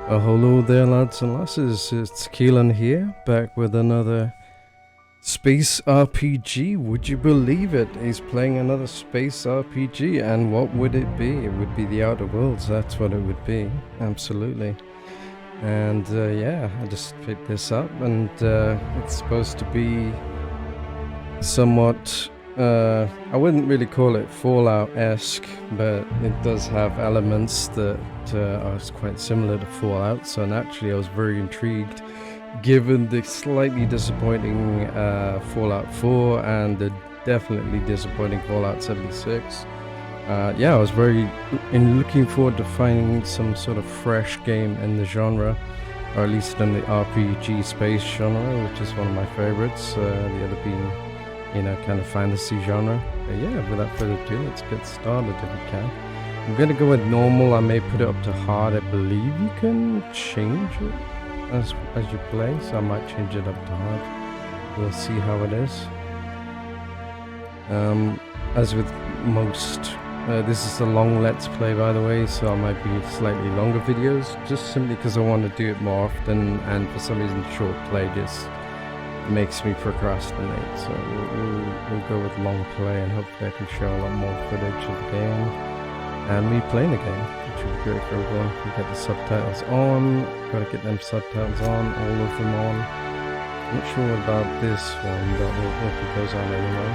Hello there, lads and lasses. It's Kielan here, back with another space RPG. Would you believe it? He's playing another space RPG, and what would it be? It would be the Outer Worlds. That's what it would be, absolutely. And yeah, I just picked this up, and it's supposed to be somewhat. I wouldn't really call it Fallout-esque, but it does have elements that are quite similar to Fallout, so naturally I was very intrigued, given the slightly disappointing Fallout 4 and the definitely disappointing Fallout 76. Yeah, I was very looking forward to finding some sort of fresh game in the genre, or at least in the RPG space genre, which is one of my favorites, the other being, you know, kind of fantasy genre. But yeah, without further ado, let's get started if we can. I'm gonna go with normal. I may put it up to hard. I believe you can change it as you play, so I might change it up to hard. We'll see how it is. As with most, this is a long let's play, by the way, so I might be slightly longer videos, just simply because I want to do it more often, and for some reason short play just makes me procrastinate, so we'll go with long play, and hopefully I can show a lot more footage of the game and me playing the game, which would be great for everyone. We get the subtitles on, gotta get them subtitles on, all of them on. Not sure about this one, but we'll hope it goes on anyway.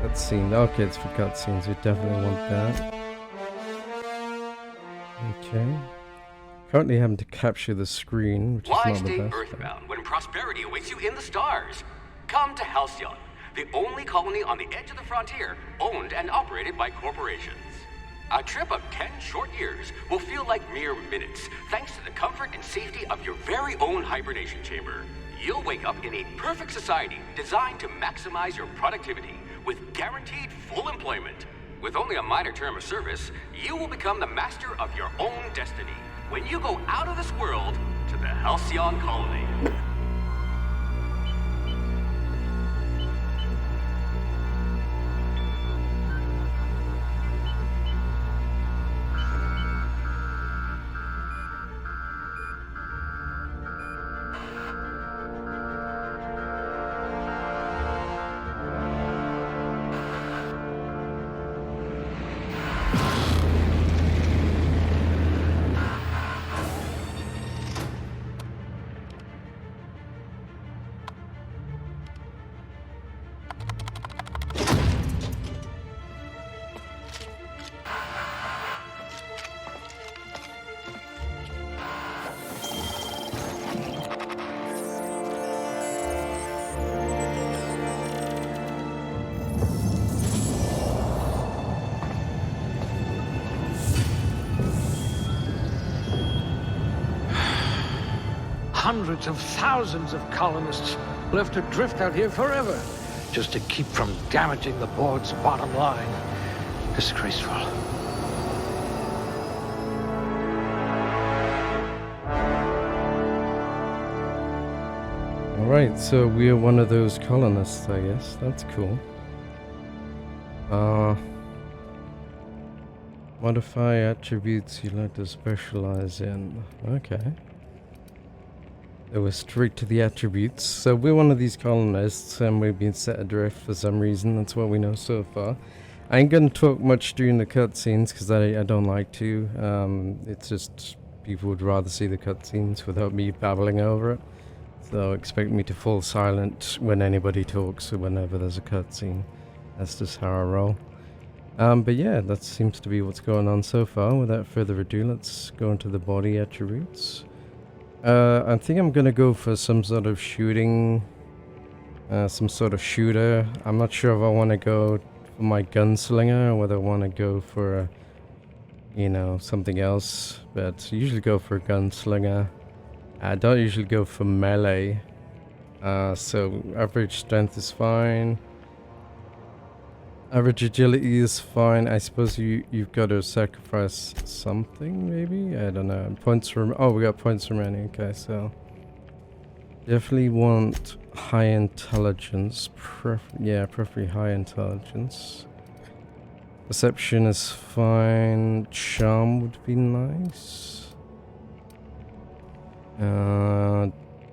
Cutscene, okay, it's for cutscenes, we definitely want that. Okay. Currently having to capture the screen, which is not the best. Earthbound when prosperity awaits you in the stars. Come to Halcyon, the only colony on the edge of the frontier, owned and operated by corporations. A trip of 10 short years will feel like mere minutes, thanks to the comfort and safety of your very own hibernation chamber. You'll wake up in a perfect society designed to maximize your productivity, with guaranteed full employment. With only a minor term of service, you will become the master of your own destiny when you go out of this world to the Halcyon colony. Hundreds of thousands of colonists will have to drift out here forever just to keep from damaging the board's bottom line. Disgraceful. Alright, so we are one of those colonists, I guess. That's cool. Modify attributes you like to specialize in. Okay. So we're strict to the attributes. So we're one of these colonists, and we've been set adrift for some reason. That's what we know so far. I ain't gonna talk much during the cutscenes because I don't like to. It's just people would rather see the cutscenes without me babbling over it. So expect me to fall silent when anybody talks or whenever there's a cutscene. That's just how I roll. But yeah, that seems to be what's going on so far. Without further ado, let's go into the body attributes. I think I'm gonna go for some sort of shooting, some sort of shooter. I'm not sure if I want to go for my gunslinger or whether I want to go for, you know, something else. But I usually go for a gunslinger. I don't usually go for melee. So average strength is fine. Average agility is fine. I suppose you've got to sacrifice something, maybe? I don't know. Points rem- oh, we got points remaining. Okay, so definitely want high intelligence. Preferably high intelligence. Perception is fine. Charm would be nice.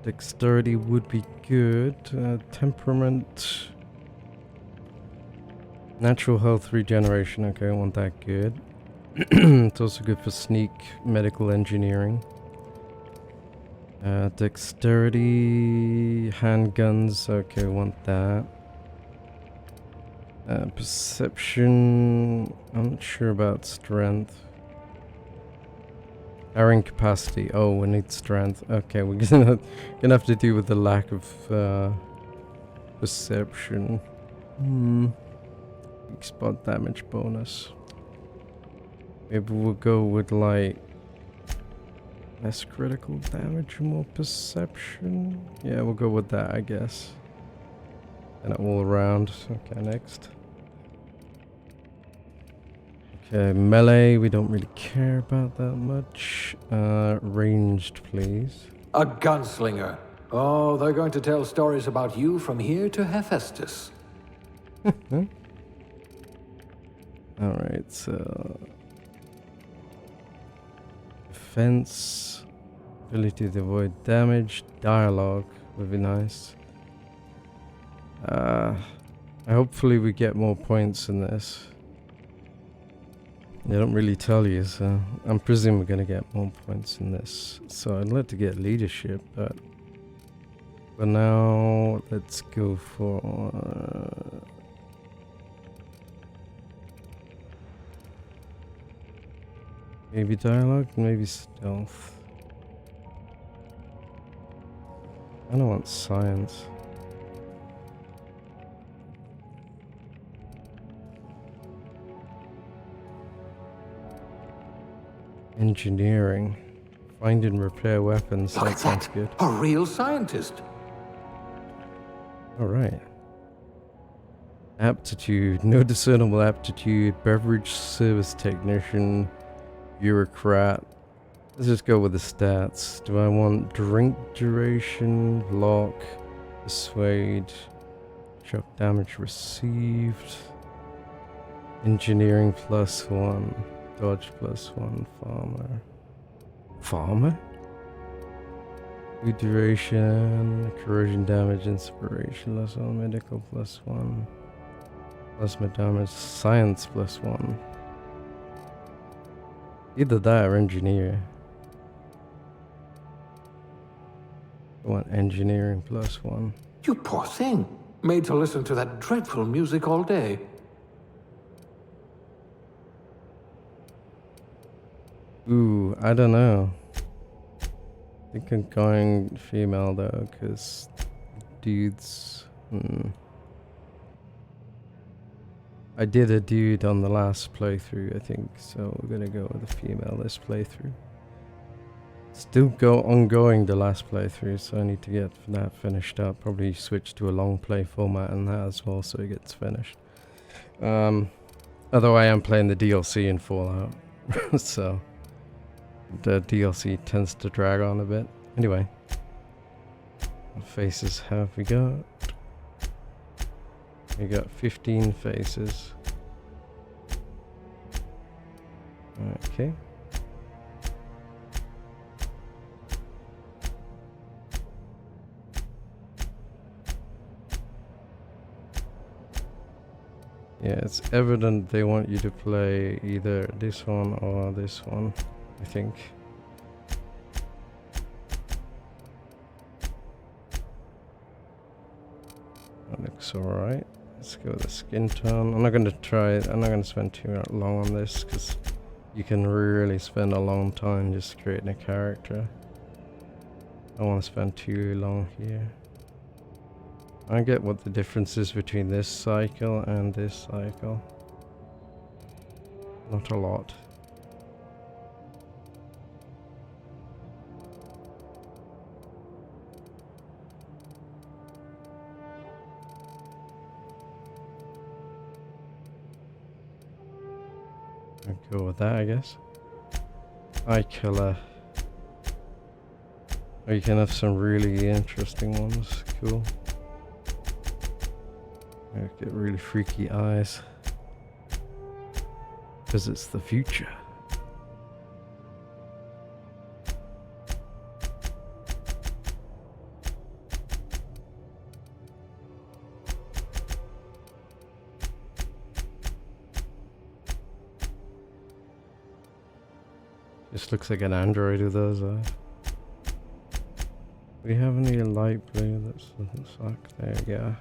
Dexterity would be good. Temperament. Natural health regeneration. Okay, I want that good. It's also good for sneak, medical engineering. Dexterity, handguns. Okay, I want that. Perception. I'm not sure about strength. Carrying capacity. Oh, we need strength. Okay, we're gonna have to deal with the lack of perception. Spot damage bonus. Maybe we'll go with like less critical damage, more perception. Yeah, we'll go with that, I guess. And all around. Okay, next. Okay, melee, we don't really care about that much. Ranged, please. A gunslinger. Oh, they're going to tell stories about you from here to Hephaestus. Alright, so... Defense. Ability to avoid damage. Dialogue would be nice. Hopefully we get more points in this. They don't really tell you, so I'm presuming we're gonna get more points in this. So I'd like to get leadership, but for now, let's go for maybe dialogue, maybe stealth. I don't want science. Engineering. Find and repair weapons. Look That at sounds that. good. A real scientist. Alright. Aptitude. No discernible aptitude. Beverage service technician. Bureaucrat. Let's just go with the stats. Do I want drink duration? Lock. Persuade. Shock damage received. Engineering +1. Dodge +1. Farmer. Farmer? Food duration. Corrosion damage. Inspiration +1. Medical +1. Plasma damage. Science +1. Either that or engineer. I want engineering +1. You poor thing. Made to listen to that dreadful music all day. Ooh, I don't know. I think I'm going female though, because dudes. I did a dude on the last playthrough, I think, so we're gonna go with a female this playthrough. Still ongoing the last playthrough, so I need to get that finished up. Probably switch to a long play format and that as well, so it gets finished. Although I am playing the DLC in Fallout, so the DLC tends to drag on a bit. Anyway, what faces have we got? We got 15 faces. Okay. Yeah, it's evident they want you to play either this one or this one, I think. That looks alright. Let's go with the skin tone. I'm not going to spend too long on this because you can really spend a long time just creating a character. I don't want to spend too long here. I get what the difference is between this cycle and this cycle. Not a lot. I'll go with that, I guess. Eye killer. Oh, you can have some really interesting ones. Cool. Get really freaky eyes. Because it's the future. Just looks like an android with those eyes. We have any light blue that doesn't suck? There we go.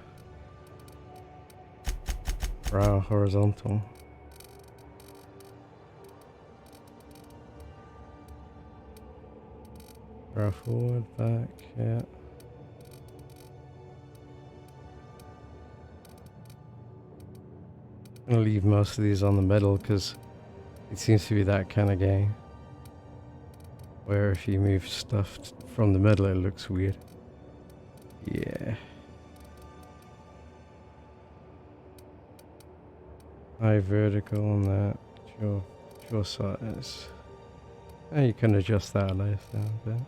Brow horizontal. Brow forward, back, yeah. I'm gonna leave most of these on the middle because it seems to be that kind of game where if you move stuff from the middle it looks weird. Yeah. High vertical on that. Your size. And you can adjust that left down a bit.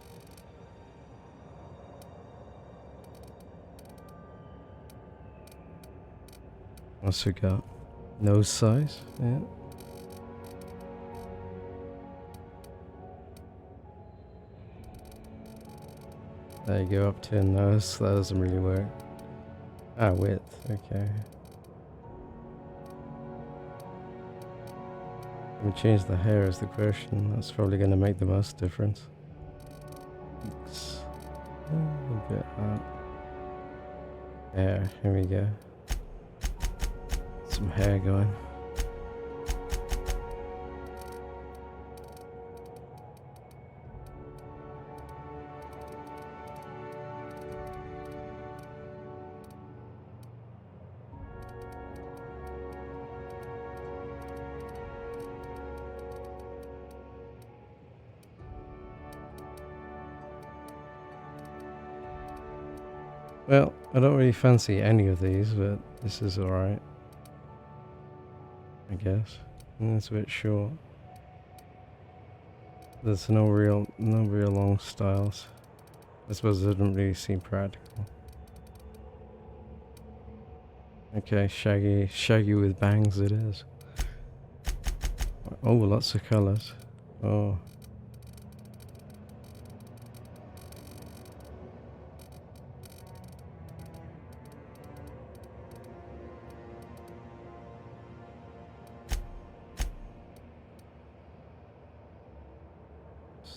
Also got nose size, yeah. There you go, up to a nose. That doesn't really work. Ah, width, okay. Let me change the hair is the question. That's probably going to make the most difference. Cheeks. A bit up. There, here we go. Some hair going. Well, I don't really fancy any of these, but this is alright. I guess. And it's a bit short. There's no real long styles. I suppose it doesn't really seem practical. Okay, shaggy with bangs it is. Oh, lots of colours. Oh.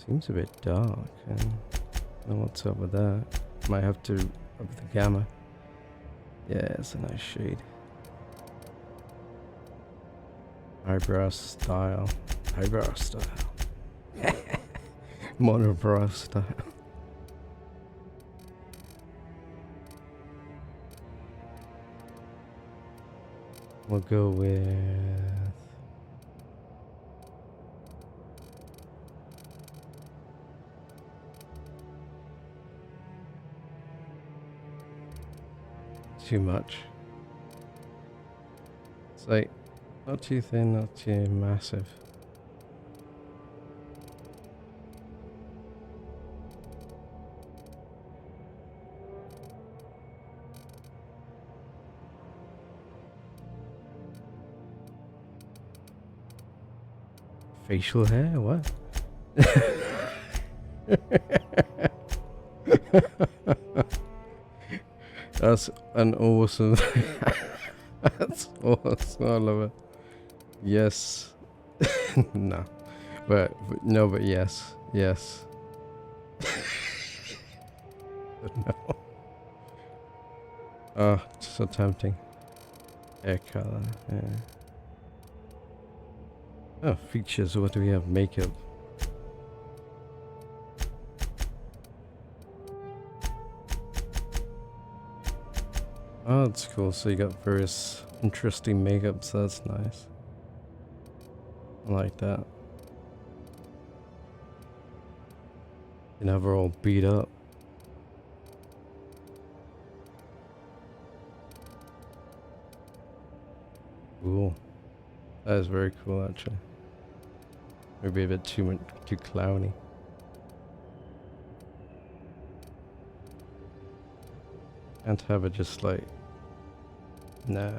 Seems a bit dark. I don't know what's up with that. Might have to up the gamma. Yeah, it's a nice shade. Eyebrow style. Eyebrow style. Monobrow style. We'll go with... too much. It's like not too thin, not too massive. Facial hair? What? That's an awesome. That's awesome. I love it. Yes. No. But no, but yes. Yes. But no. Oh, so tempting. Hair color. Yeah. Oh, features. What do we have? Makeup. Oh, that's cool. So you got various interesting makeups. That's nice. I like that. You never all beat up. Cool. That is very cool, actually. Maybe a bit too clowny. Can't have it just like... Nah.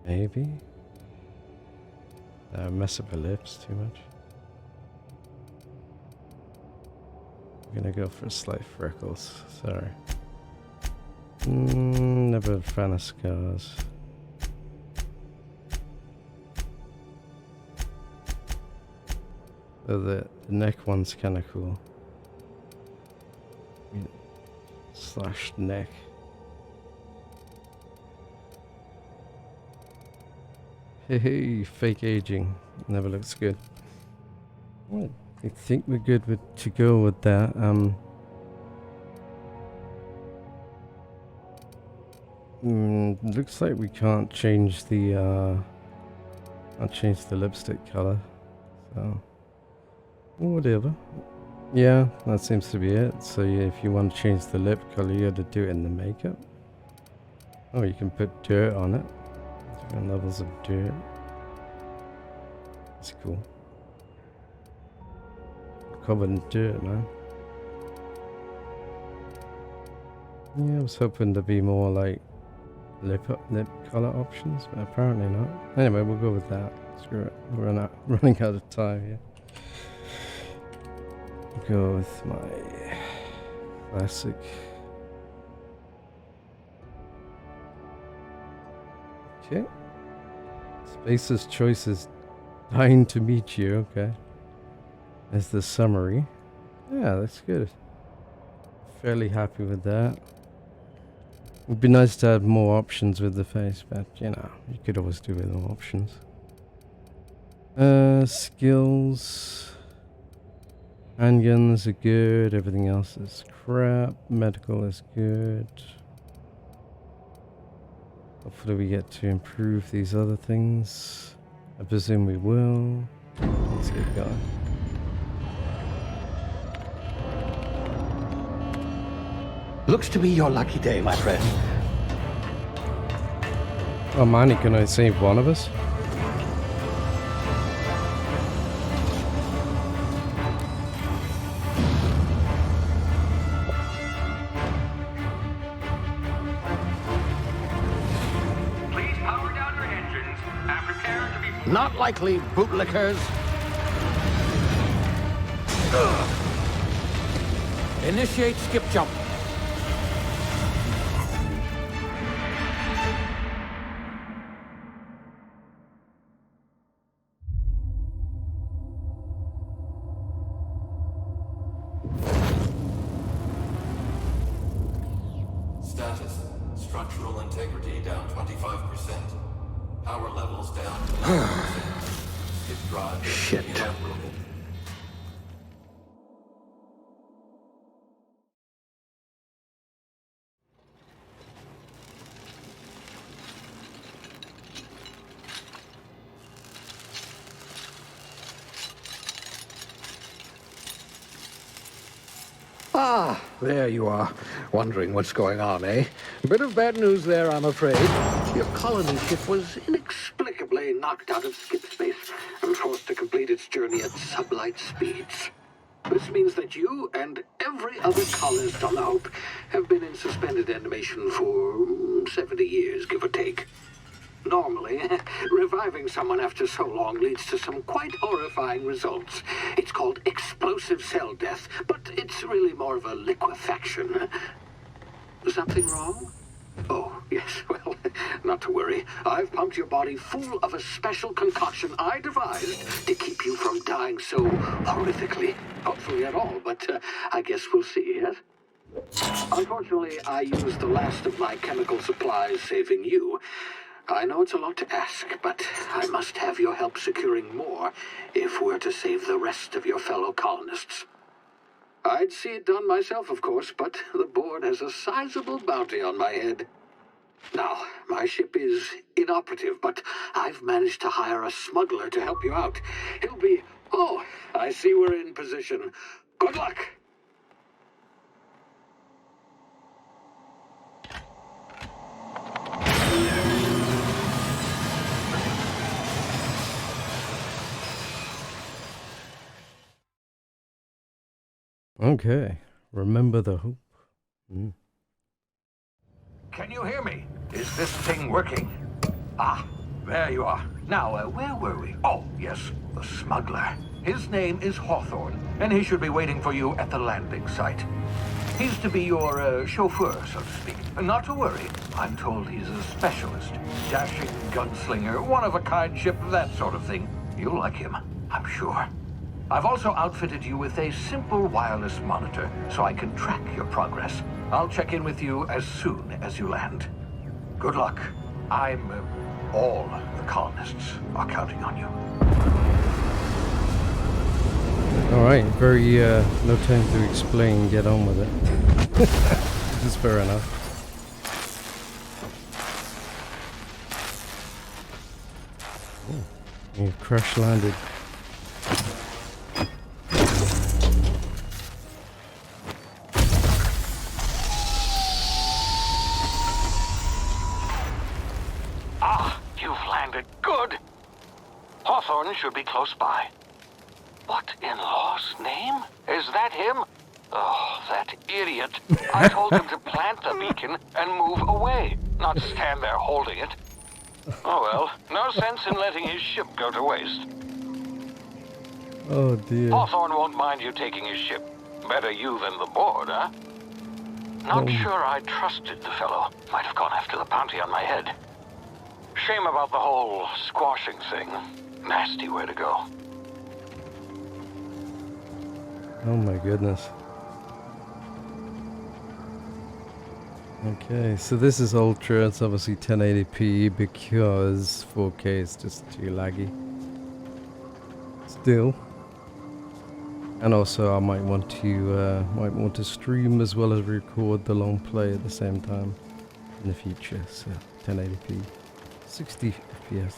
Maybe? Nah, mess up her lips too much. I'm gonna go for slight freckles. Sorry. Never a fan of scars. So the neck one's kind of cool. Slash neck. Hey, fake aging. Never looks good. Well, I think we're good to go with that. Looks like we can't change the lipstick color. So whatever. Yeah, that seems to be it. So yeah, if you want to change the lip color, you got to do it in the makeup. Oh, you can put dirt on it. Different levels of dirt. That's cool. Covered in dirt, man. Yeah, I was hoping to be more like lip color options, but apparently not. Anyway, we'll go with that. Screw it. We're running out of time here. Go with my classic. Okay. Space's choice is dying to meet you. Okay. As the summary. Yeah, that's good. Fairly happy with that. It'd be nice to have more options with the face, but you know, you could always do with more options. Skills. Handguns are good, everything else is crap. Medical is good. Hopefully we get to improve these other things. I presume we will. Let's get going. Looks to be your lucky day, my friend. Oh man, can I save one of us? Not likely, bootlickers. Initiate skip jump. Status. Structural integrity down 25%. Power levels down. Skip drive. Shit. Inoperable. Ah, there you are. Wondering what's going on, eh? Bit of bad news there, I'm afraid. Your colony ship was inexplicably knocked out of skip space and forced to complete its journey at sublight speeds. This means that you and every other colonist on the Hope have been in suspended animation for 70 years, give or take. Normally, reviving someone after so long leads to some quite horrifying results. It's called explosive cell death, but it's really more of a liquefaction. Something wrong? Oh, yes, well, not to worry. I've pumped your body full of a special concoction I devised to keep you from dying so horrifically. Hopefully at all, but I guess we'll see, yes? Unfortunately, I used the last of my chemical supplies saving you. I know it's a lot to ask, but I must have your help securing more if we're to save the rest of your fellow colonists. I'd see it done myself, of course, but the board has a sizable bounty on my head. Now, my ship is inoperative, but I've managed to hire a smuggler to help you out. He'll be... Oh, I see we're in position. Good luck! Okay. Remember the Hope. Can you hear me? Is this thing working? Ah, there you are. Now, where were we? Oh, yes, the smuggler. His name is Hawthorne, and he should be waiting for you at the landing site. He's to be your chauffeur, so to speak. Not to worry. I'm told he's a specialist. Dashing gunslinger, one-of-a-kind ship, that sort of thing. You'll like him, I'm sure. I've also outfitted you with a simple wireless monitor so I can track your progress. I'll check in with you as soon as you land. Good luck. All the colonists are counting on you. Alright, very, no time to explain, get on with it. Which is fair enough. Oh, you crash landed. You've landed good. Hawthorne should be close by. What in law's name? Is that him? Oh, that idiot. I told him to plant the beacon and move away, not stand there holding it. Oh well, no sense in letting his ship go to waste. Oh dear. Hawthorne won't mind you taking his ship. Better you than the board, huh? Not sure I trusted the fellow. Might have gone after the bounty on my head. Shame about the whole squashing thing. Nasty way to go. Oh my goodness. Okay, so this is ultra, it's obviously 1080p because 4K is just too laggy. Still. And also I might want to stream as well as record the long play at the same time in the future, so 1080p. 60 FPS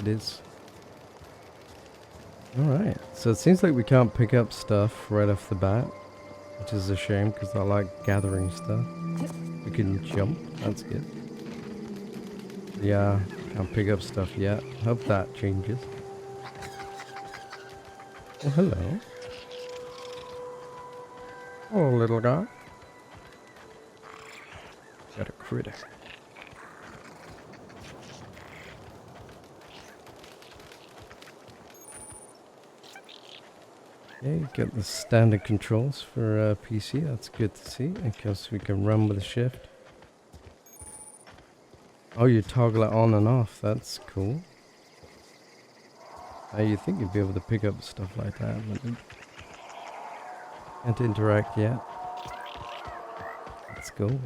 it is. Alright, so it seems like we can't pick up stuff right off the bat, which is a shame because I like gathering stuff. We can jump, that's good. Yeah, can't pick up stuff yet. Hope that changes. Oh, hello. Oh, little guy. Got a critter. Okay, get the standard controls for PC, that's good to see. In case we can run with the shift. Oh, you toggle it on and off, that's cool. You think you'd be able to pick up stuff like that, but can't interact yet. Let's go.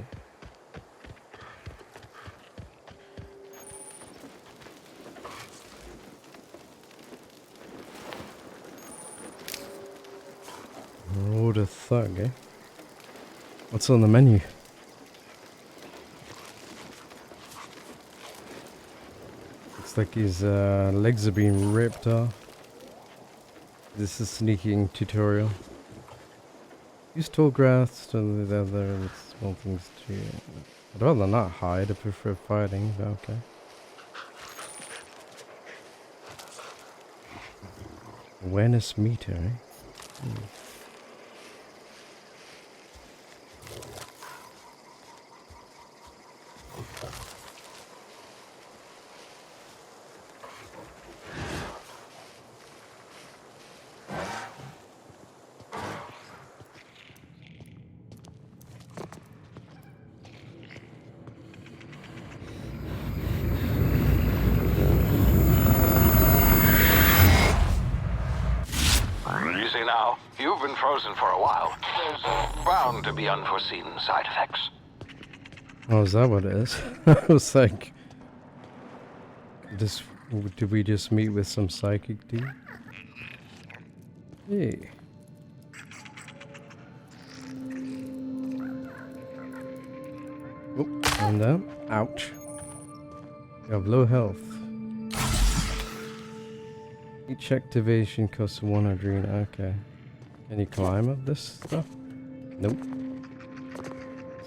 Road a thug, eh? What's on the menu? Looks like his legs are being ripped off. This is sneaking tutorial. Use tall grass to the other small things to... I'd rather not hide, I prefer fighting, but okay. Awareness meter, eh? Now, you've been frozen for a while. There's bound to be unforeseen side effects. Oh, is that what it is? I was like... Did we just meet with some psychic dude? Hey. Oh, calm down. Ouch. You have low health. Each activation costs 100. Okay. Can you climb up this stuff? Nope.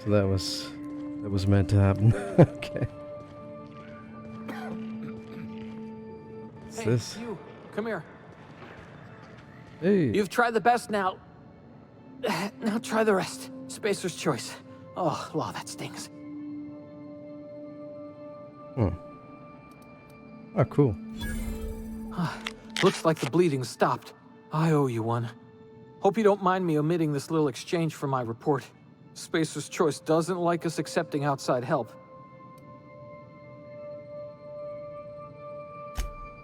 So that was meant to happen. Okay. What's this? You, come here. Hey. You've tried the best now. Now try the rest. Spacer's choice. Oh, law, that stings. Oh, cool. Looks like the bleeding stopped. I owe you one. Hope you don't mind me omitting this little exchange from my report. Spacer's Choice doesn't like us accepting outside help.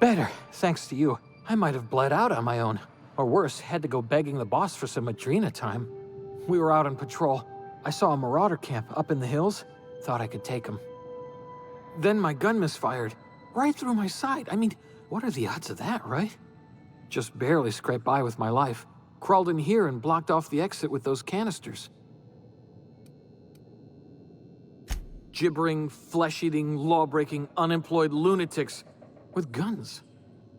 Better, thanks to you. I might have bled out on my own. Or worse, had to go begging the boss for some Adrena time. We were out on patrol. I saw a marauder camp up in the hills. Thought I could take him. Then my gun misfired. Right through my side. I mean, what are the odds of that, right? Just barely scraped by with my life. Crawled in here and blocked off the exit with those canisters. Gibbering, flesh-eating, law-breaking, unemployed lunatics with guns.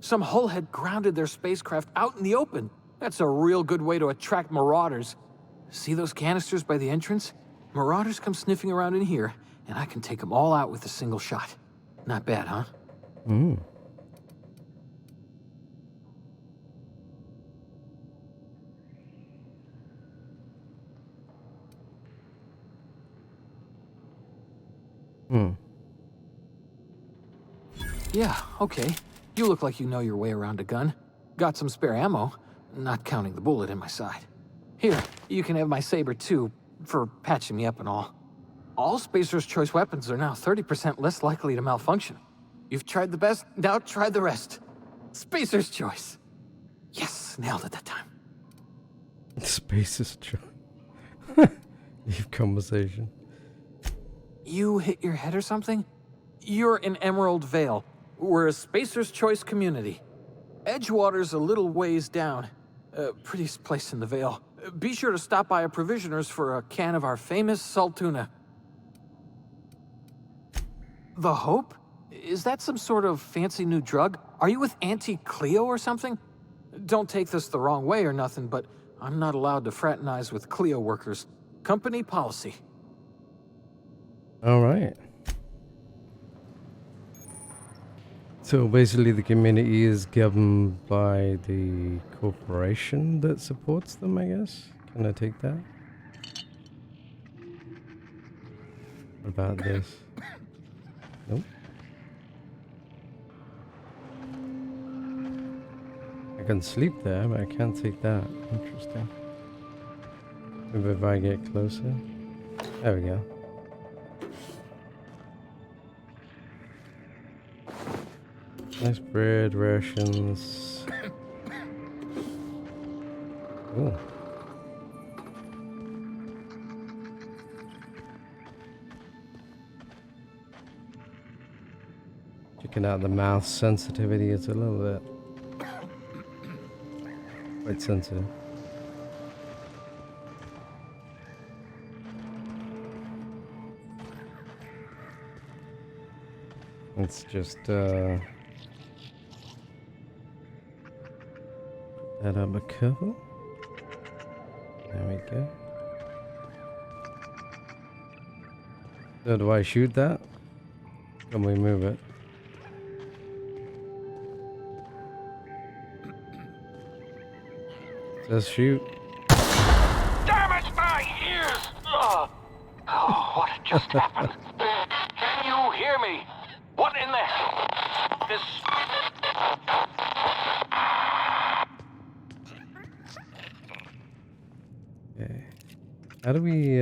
Some hullhead grounded their spacecraft out in the open. That's a real good way to attract marauders. See those canisters by the entrance? Marauders come sniffing around in here, and I can take them all out with a single shot. Not bad, huh? Hmm. Yeah, okay. You look like you know your way around a gun. Got some spare ammo, not counting the bullet in my side. Here, you can have my saber too, for patching me up and all. All Spacer's Choice weapons are now 30% less likely to malfunction. You've tried the best, now try the rest. Spacer's Choice. Yes, nailed it that time. Space is true. Leave conversation. You hit your head or something? You're in Emerald Vale. We're a Spacer's Choice community. Edgewater's a little ways down. Prettiest place in the Vale. Be sure to stop by a provisioner's for a can of our famous salt tuna. The Hope? Is that some sort of fancy new drug? Are you with Auntie Cleo or something? Don't take this the wrong way or nothing, but I'm not allowed to fraternize with Cleo workers. Company policy. All right. So basically the community is governed by the corporation that supports them, I guess? Can I take that? What about this? Nope. I can sleep there, but I can't take that. Interesting. Maybe if I get closer. There we go. Nice bread, rations. Ooh. Checking out the mouth sensitivity, it's a little bit quite sensitive. It's just that up a couple. There we go. So do I shoot that? Can we move it? Says shoot. Damn it, my ears! Oh, what just happened? Can you hear me? What in the hell? This... Okay. How do we,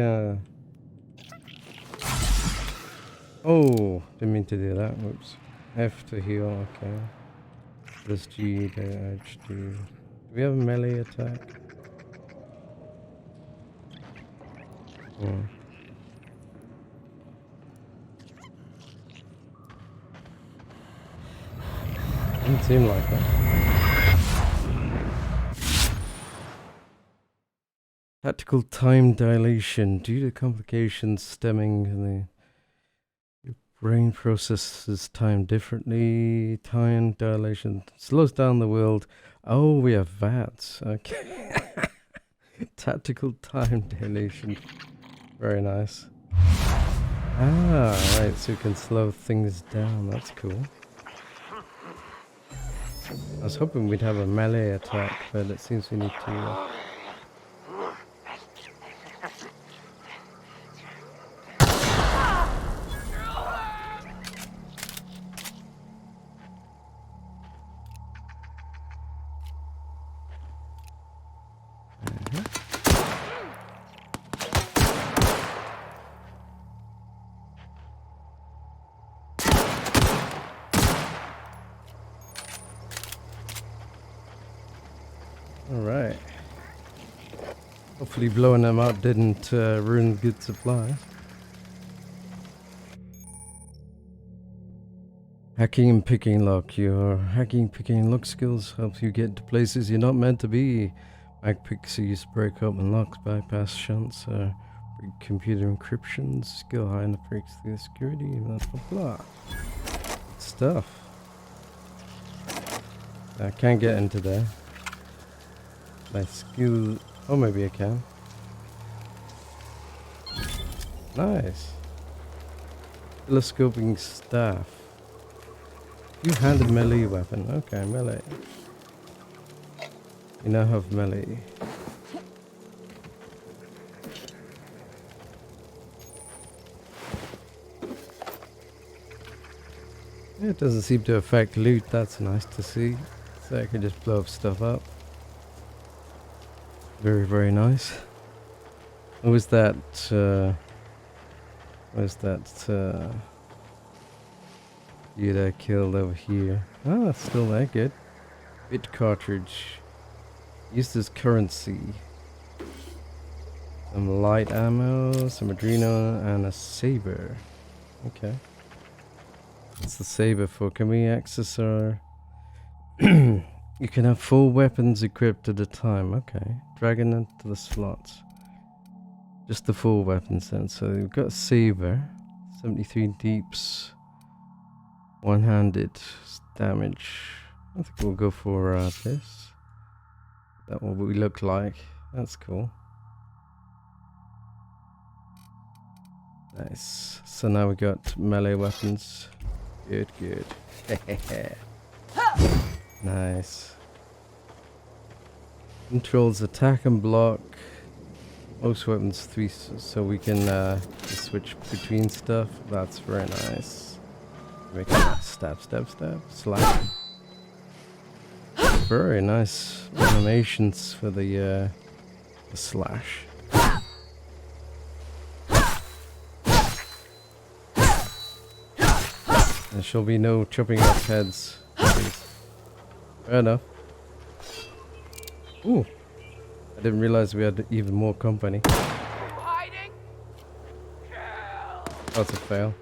Oh, didn't mean to do that. Whoops. F to heal, okay. This G to HD. Do we have a melee attack? Didn't seem like that. Tactical time dilation. Due to complications stemming from your brain processes time differently. Time dilation slows down the world. Oh, we have VATS. Okay. Tactical time dilation. Very nice. Ah, right. So you can slow things down. That's cool. I was hoping we'd have a melee attack, but it seems we need to... Alright. Hopefully blowing them out didn't ruin good supply. Hacking and picking lock. Your hacking, picking, lock skills helps you get to places you're not meant to be. Hack pixies break open locks, bypass shunts, computer encryption, skill high enough breaks through security, blah blah blah. Stuff. I can't get into there. My skill. Oh, maybe I can. Nice. Telescoping staff. Two-handed melee weapon. Okay, melee. You now have melee. It doesn't seem to affect loot. That's nice to see. So I can just blow stuff up. Very, very nice. What was that? You that killed over here? Oh, that's still that good. Bit cartridge. Used as currency. Some light ammo, some adrenal, and a saber. Okay. What's the saber for? Can we access our... You can have 4 weapons equipped at a time. Okay. Dragging into the slots. Just the 4 weapons then. So we've got a saber. 73 deeps. One-handed damage. I think we'll go for this. That's what we look like. That's cool. Nice. So now we got melee weapons. Good, good. Nice. Controls attack and block. Most weapons 3, so we can switch between stuff. That's very nice. Make it stab, stab, stab, slap. Very nice animations for the slash. There shall be no chopping off heads. Please. Fair enough. Ooh. I didn't realize we had even more company. That's a fail.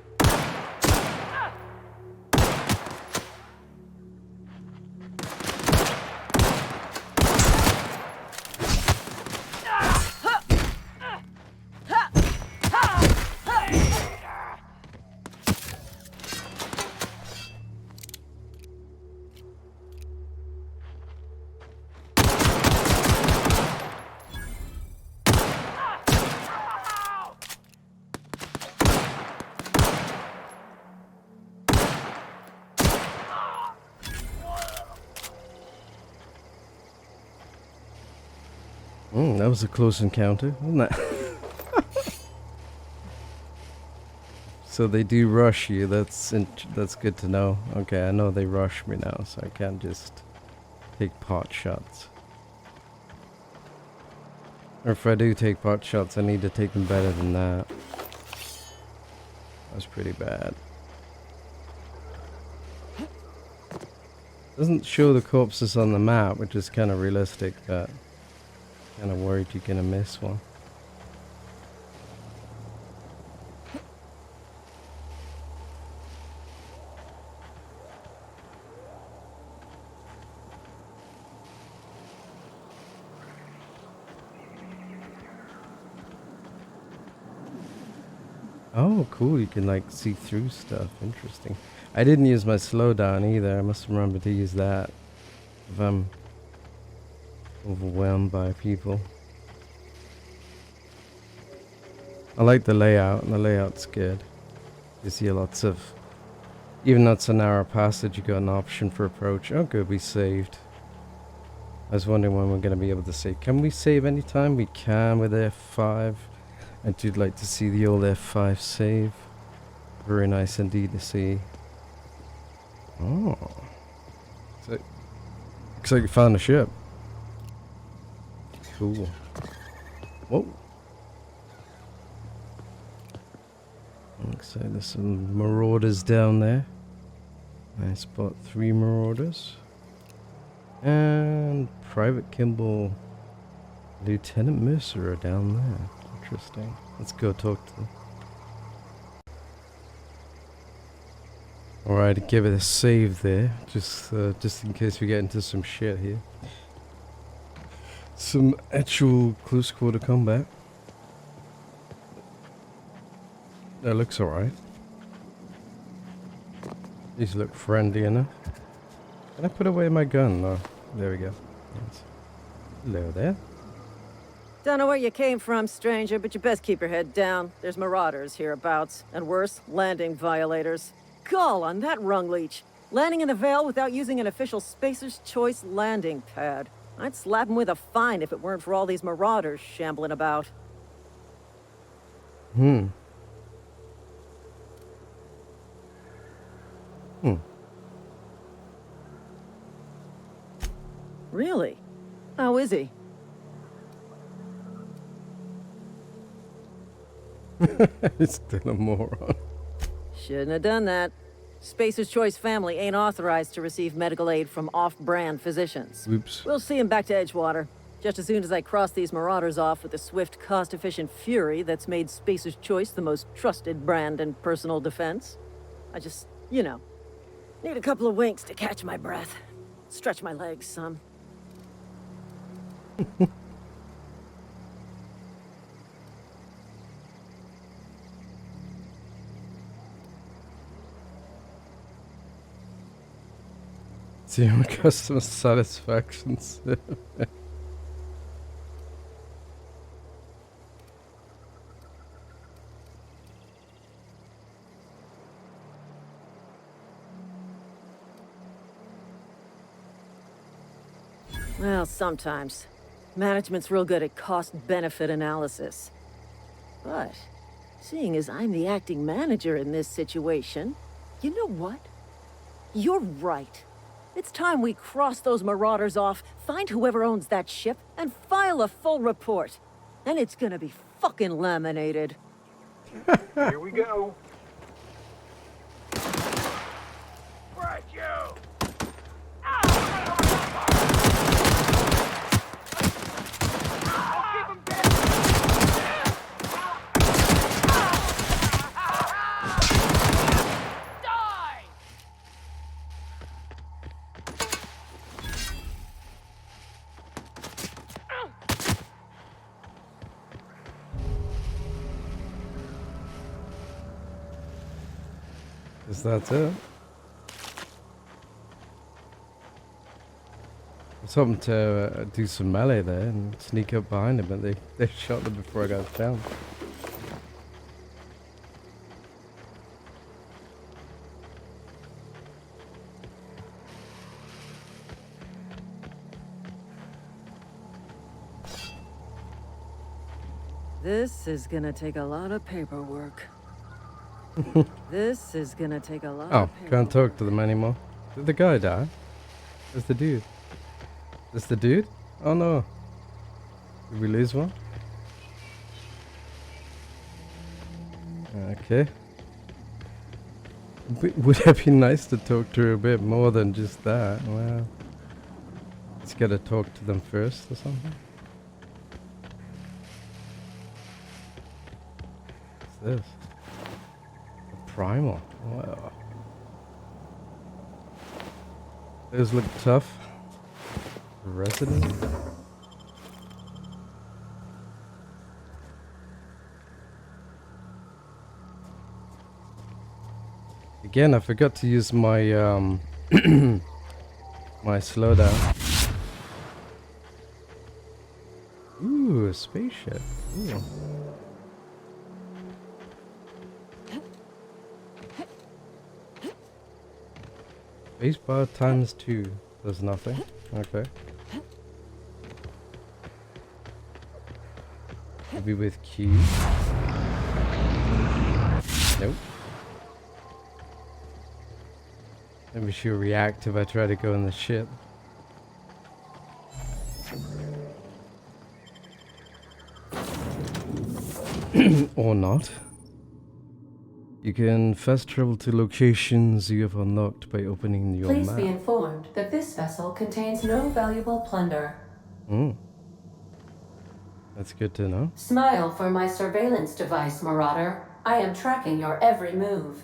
That was a close encounter, wasn't it? So they do rush you. That's good to know. Okay, I know they rush me now, so I can't just take pot shots. Or if I do take pot shots, I need to take them better than that. That's pretty bad. Doesn't show the corpses on the map, which is kind of realistic, but kind of worried you're gonna miss one. Oh, cool, you can like see through stuff. Interesting. I didn't use my slowdown either. I must remember to use that if I'm overwhelmed by people. I like the layout, and the layout's good. You see lots of, even though it's a narrow passage, you got an option for approach. Oh good, we saved. I was wondering when we're going to be able to save. Can we save anytime? We can with F5. I do like to see the old F5 save. Very nice indeed to see. Oh. So, looks like you found a ship. Cool. Whoa. Looks like there's some marauders down there. I spot 3 marauders. And Private Kimball, Lieutenant Mercer are down there. Interesting. Let's go talk to them. Alright, give it a save there, just in case we get into some shit here. Some actual close quarter combat. That looks alright. These look friendly enough. Can I put away my gun? Oh, there we go. Yes. Hello there. Don't know where you came from, stranger, but you best keep your head down. There's marauders hereabouts, and worse, landing violators. Gall on that rung leech. Landing in the Vale without using an official Spacer's Choice landing pad. I'd slap him with a fine if it weren't for all these marauders shambling about. Really? How is he? It's still a moron. Shouldn't have done that. Spacer's Choice family ain't authorized to receive medical aid from off-brand physicians. Oops. We'll see him back to Edgewater. Just as soon as I cross these marauders off with the swift, cost-efficient fury that's made Spacer's Choice the most trusted brand in personal defense. I just, you know, need a couple of winks to catch my breath. Stretch my legs some. Zero customer satisfactions. Well, sometimes. Management's real good at cost-benefit analysis. But, seeing as I'm the acting manager in this situation, you know what? You're right. It's time we cross those marauders off, find whoever owns that ship, and file a full report. Then it's gonna be fucking laminated. Here we go. Right, you! Is that it? I was hoping to do some melee there and sneak up behind them, but they shot them before I got down. This is gonna take a lot of paperwork. This is gonna take a lot Oh, of paperwork. can't talk to them anymore. Did the guy die? Where's the dude? Is the dude? Oh no. Did we lose one? Okay. Would it be nice to talk to her a bit more than just that? Well, let's get to talk to them first or something. What's this? A primal. Wow. Those look tough. Resident. Again, I forgot to use my my slowdown. Ooh, a spaceship. Ooh. Spacebar ×2 does nothing. Okay. Maybe with Q. Nope. Maybe she'll react if I try to go in the ship. Or not. You can fast travel to locations you have unlocked by opening your Please map. be informed that this vessel contains no valuable plunder. That's good to know. Smile for my surveillance device, Marauder. I am tracking your every move.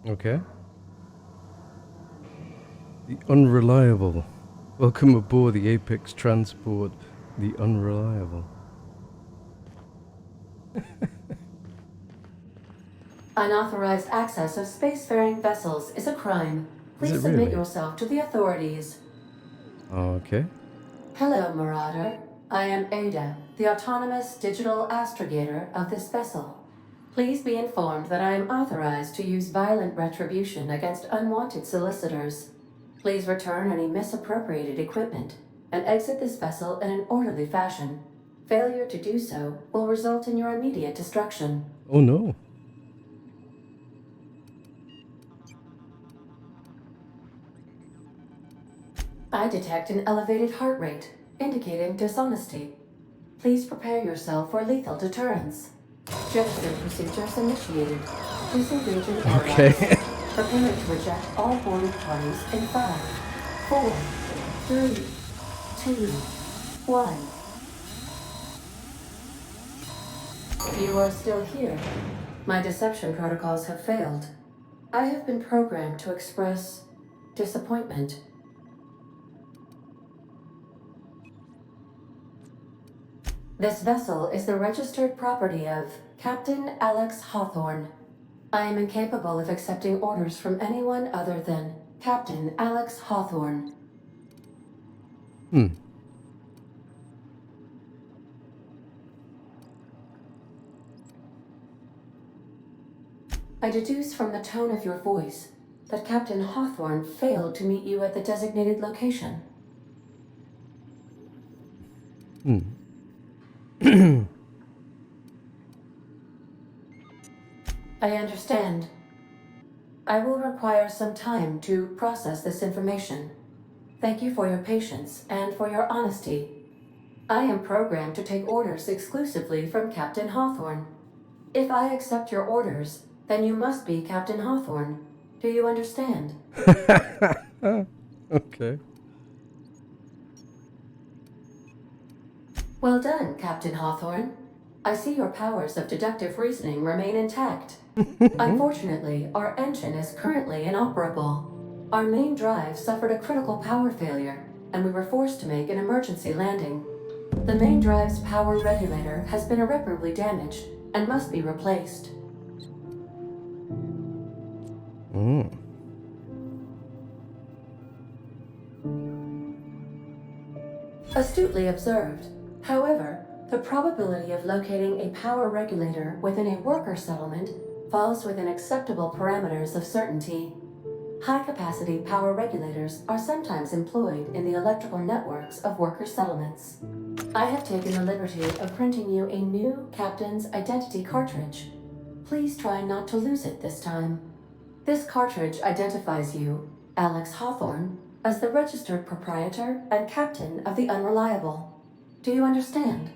Okay. The Unreliable. Welcome aboard the Apex Transport, the Unreliable. Unauthorized access of spacefaring vessels is a crime. Please submit yourself to the authorities. Okay. Hello, Marauder. I am Ada, the autonomous digital astrogator of this vessel. Please be informed that I am authorized to use violent retribution against unwanted solicitors. Please return any misappropriated equipment and exit this vessel in an orderly fashion. Failure to do so will result in your immediate destruction. Oh no. I detect an elevated heart rate, indicating dishonesty. Please prepare yourself for lethal deterrence. Gesture procedures initiated. Disengaging airlines. Okay. Preparing to eject all boarded parties in 5, 4, 3, 2, 1. You are still here. My deception protocols have failed. I have been programmed to express disappointment. This vessel is the registered property of Captain Alex Hawthorne. I am incapable of accepting orders from anyone other than Captain Alex Hawthorne. I deduce from the tone of your voice that Captain Hawthorne failed to meet you at the designated location. I understand. I will require some time to process this information. Thank you for your patience and for your honesty. I am programmed to take orders exclusively from Captain Hawthorne. If I accept your orders, then you must be Captain Hawthorne. Do you understand? Okay. Well done, Captain Hawthorne. I see your powers of deductive reasoning remain intact. Unfortunately, our engine is currently inoperable. Our main drive suffered a critical power failure, and we were forced to make an emergency landing. The main drive's power regulator has been irreparably damaged and must be replaced. Astutely observed. However, the probability of locating a power regulator within a worker settlement falls within acceptable parameters of certainty. High-capacity power regulators are sometimes employed in the electrical networks of worker settlements. I have taken the liberty of printing you a new Captain's Identity cartridge. Please try not to lose it this time. This cartridge identifies you, Alex Hawthorne, as the registered proprietor and captain of the Unreliable. Do you understand?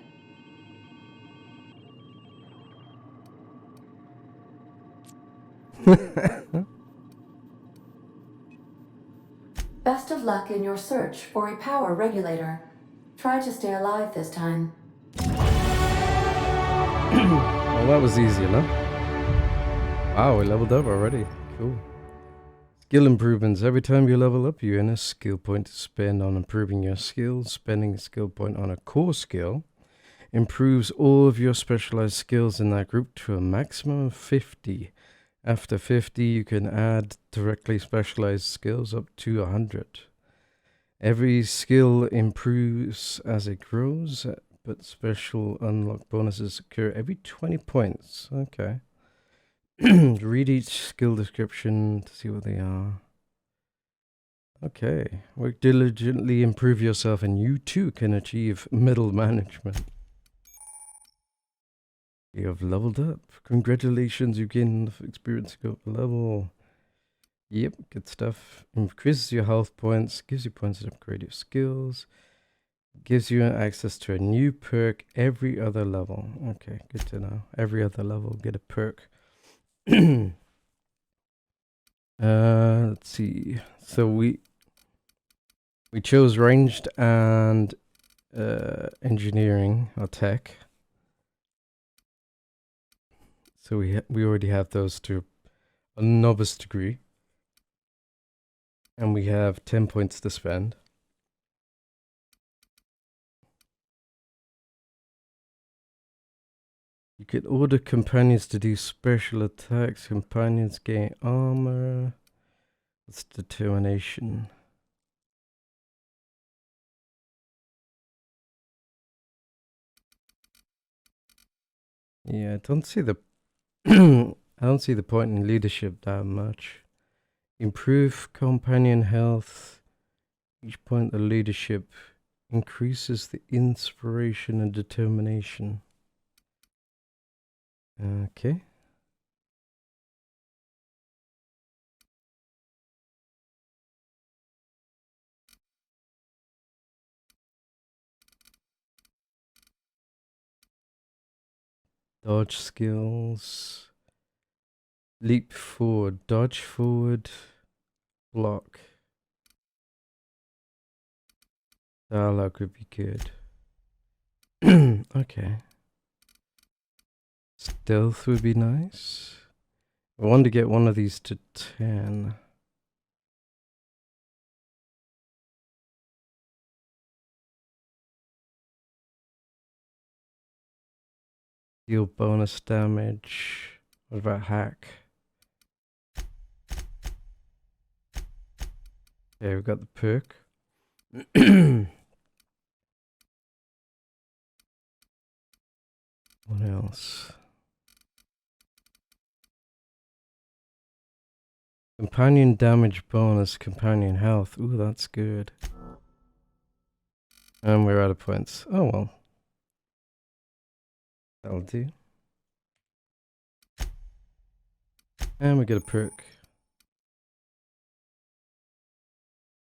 Best of luck in your search for a power regulator. Try to stay alive this time. Well, that was easy enough. Wow, we leveled up already. Cool. Skill improvements. Every time you level up, you earn a skill point to spend on improving your skills. Spending a skill point on a core skill improves all of your specialized skills in that group to a maximum of 50. After 50, you can add directly specialized skills up to 100. Every skill improves as it grows, but special unlock bonuses occur every 20 points. Okay. Read each skill description to see what they are. Okay. Work diligently, improve yourself, and you too can achieve middle management. You have leveled up. Congratulations, you gain experience to go up a level. Yep, good stuff. Increases your health points, gives you points to upgrade your skills, gives you access to a new perk every other level. Okay, good to know. Every other level, get a perk. Let's see. So we chose ranged and engineering or tech. So we already have those to a novice degree. And we have 10 points to spend. You could order companions to do special attacks. Companions gain armor. That's determination. Yeah, I don't see the I don't see the point in leadership that much. Improve companion health. Each point of leadership increases the inspiration and determination. Okay. Dodge skills. Leap forward, dodge forward, block. Dialogue would be good. Okay. Stealth would be nice. I want to get one of these to 10. Deal bonus damage. What about hack? Okay, we've got the perk. What else? Companion damage bonus, companion health. Ooh, that's good. And we're out of points. Oh well. That'll do. And we get a perk.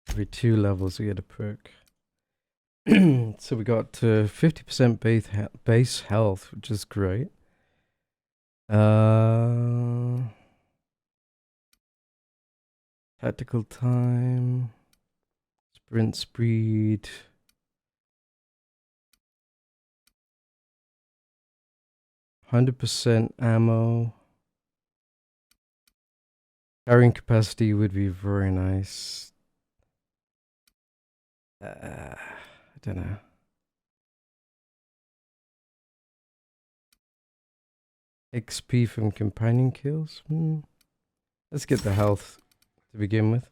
Every 2 levels we get a perk. So we got 50% base health, which is great. Tactical time. Sprint speed. %, ammo. Carrying capacity would be very nice. I don't know. XP from companion kills. Let's get the health to begin with.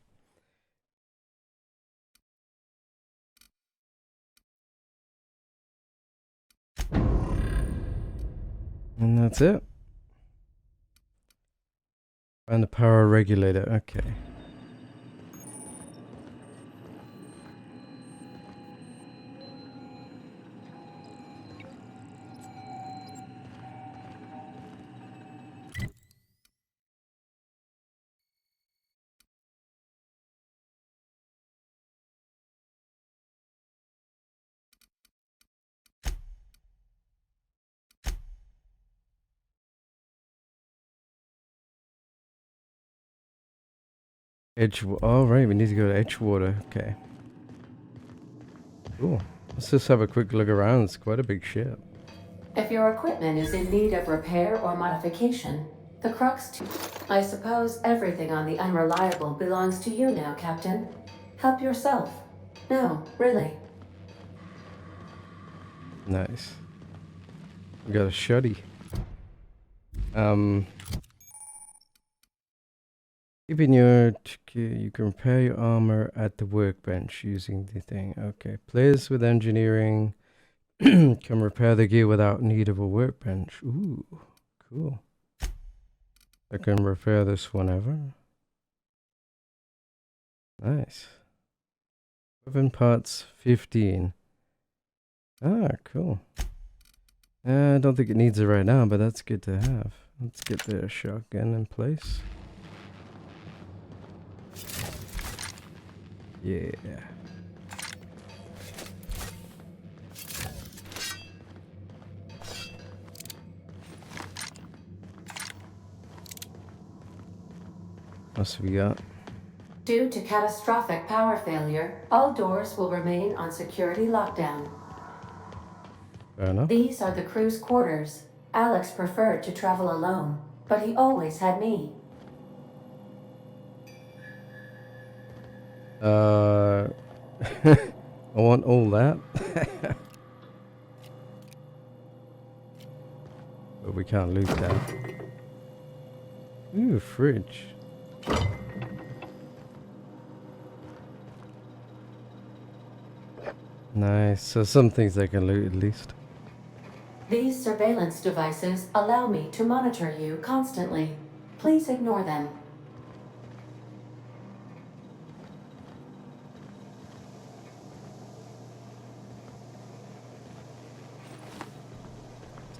And that's it. And the power regulator. Okay. All right, we need to go to Edgewater. Okay. Cool. Let's just have a quick look around. It's quite a big ship. If your equipment is in need of repair or modification, the crux. I suppose everything on the Unreliable belongs to you now, Captain. Help yourself. No, really. Nice. We got a shuddy. Keeping you can repair your armor at the workbench using the thing. Okay. Players with engineering can repair the gear without need of a workbench. Ooh, cool. I can repair this whenever. Nice. Weapon parts 15. Ah, cool. I don't think it needs it right now, but that's good to have. Let's get the shotgun in place. Yeah. What's we got? Due to catastrophic power failure, all doors will remain on security lockdown. Fair enough. These are the crew's quarters. Alex preferred to travel alone, but he always had me. I want all that. But we can't loot that. Ooh, fridge. Nice. So some things I can loot at least. These surveillance devices allow me to monitor you constantly. Please ignore them.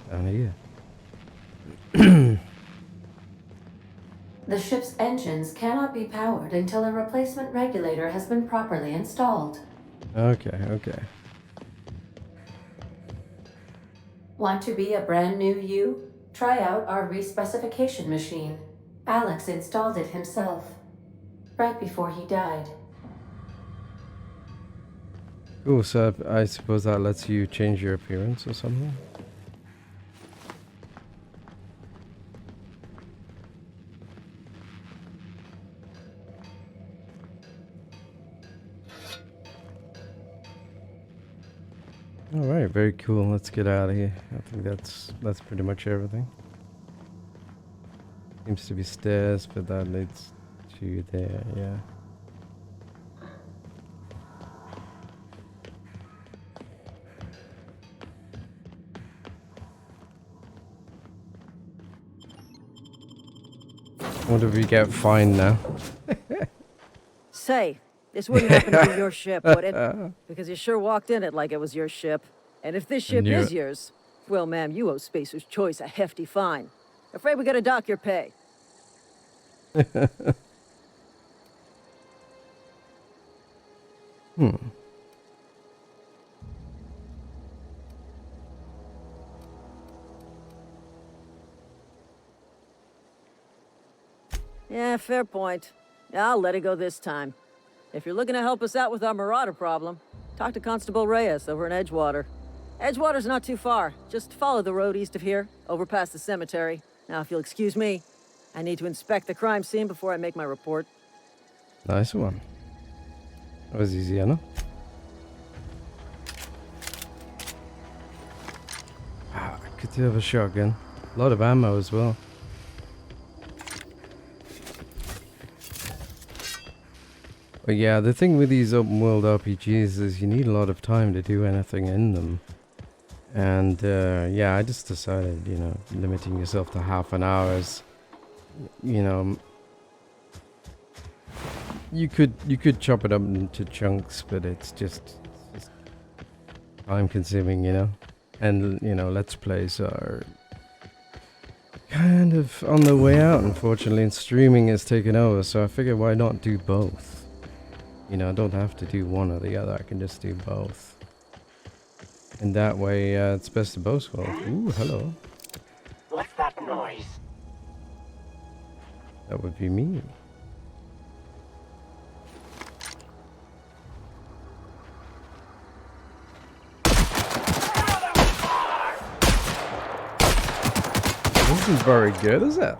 Down here. The ship's engines cannot be powered until a replacement regulator has been properly installed. Okay, okay. Want to be a brand new you? Try out our respecification machine. Alex installed it himself, right before he died. Cool, so I suppose that lets you change your appearance or something? Alright, very cool. Let's get out of here. I think that's pretty much everything. Seems to be stairs, but that leads to there, yeah. What if we get fined now? Say, this wouldn't happen to be your ship, would it? Because you sure walked in it like it was your ship. And if this ship is yours, well, ma'am, you owe Spacer's Choice a hefty fine. Afraid we gotta dock your pay. Yeah, fair point. I'll let it go this time. If you're looking to help us out with our marauder problem, talk to Constable Reyes over in Edgewater. Edgewater's not too far. Just follow the road east of here, over past the cemetery. Now, if you'll excuse me, I need to inspect the crime scene before I make my report. Nice one. That was easy enough. Ah, good to have a shotgun. A lot of ammo as well. But yeah, the thing with these open world RPGs is you need a lot of time to do anything in them. And yeah, I just decided, you know, limiting yourself to half an hour is, you know, you could chop it up into chunks, but it's just time consuming, you know. And, you know, Let's Plays are kind of on the way out, unfortunately, and streaming has taken over, so I figured why not do both? You know, I don't have to do one or the other, I can just do both. And that way, it's best of both worlds. Ooh, hello. What's that noise? That would be me. This is very good, is it?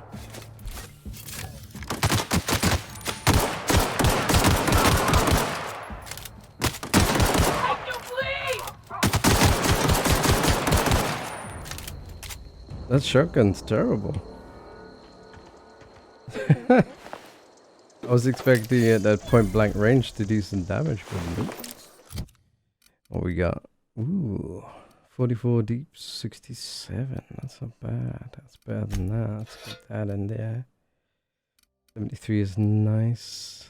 That shotgun's terrible. I was expecting it at point blank range to do some damage, but nope. What we got? Ooh, 44 deep, 67. That's not bad. That's better than that. Let's put that in there. 73 is nice.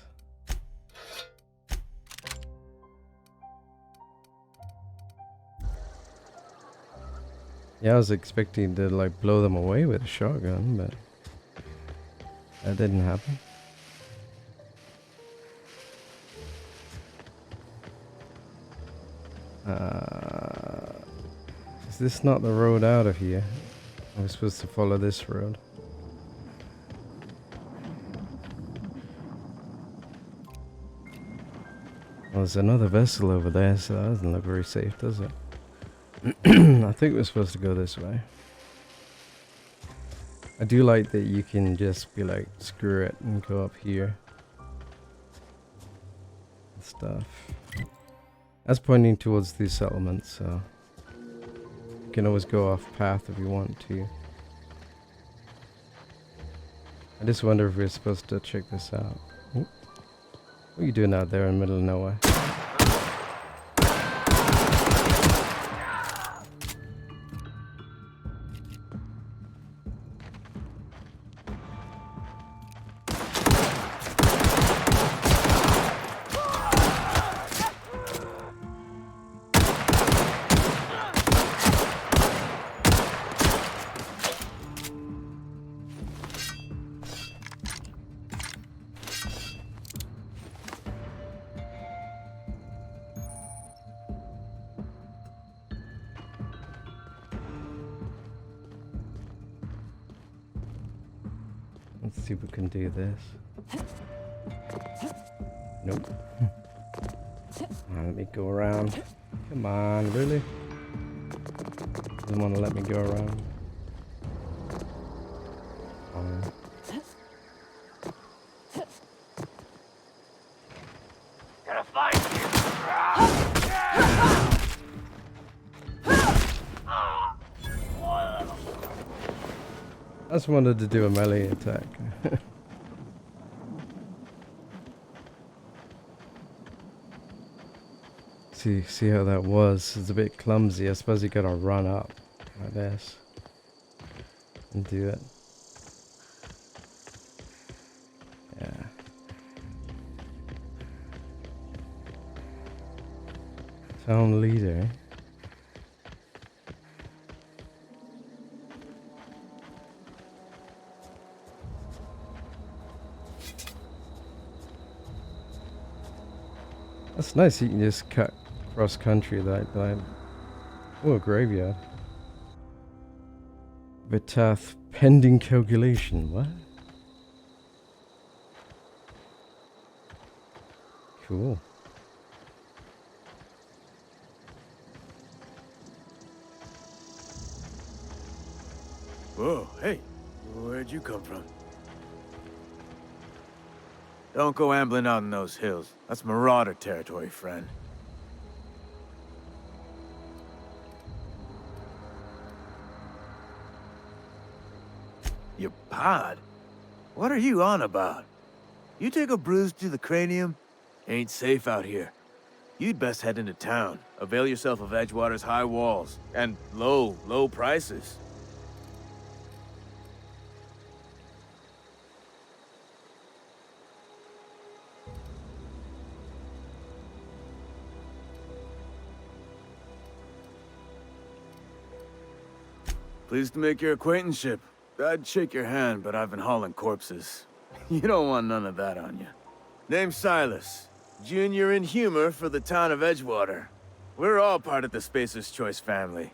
Yeah, I was expecting to like blow them away with a shotgun, but that didn't happen. Is this not the road out of here? I was supposed to follow this road. there's another vessel over there, so that doesn't look very safe, does it? I think we're supposed to go this way. I do like that you can just be like, screw it, and go up here. And stuff. That's pointing towards these settlements, so you can always go off path if you want to. I just wonder if we're supposed to check this out. Ooh. What are you doing out there in the middle of nowhere? Let's see if we can do this. Nope. Let me go around. Come on, really? Doesn't want to let me go around. Gonna find you. I just wanted to do a melee attack. See how that was? It's a bit clumsy. I suppose you gotta run up like this and do it. Yeah. Town leader. That's nice. You can just cut cross country like that. Oh, a graveyard. Vitath pending calculation. What? Cool. Whoa, hey, where'd you come from? Don't go ambling out in those hills. That's marauder territory, friend. Your pod? What are you on about? You take a bruise to the cranium? Ain't safe out here. You'd best head into town. Avail yourself of Edgewater's high walls. And low prices. Pleased to make your acquaintanceship. I'd shake your hand, but I've been hauling corpses. You don't want none of that on you. Name's Silas. Junior in humor for the town of Edgewater. We're all part of the Spacer's Choice family.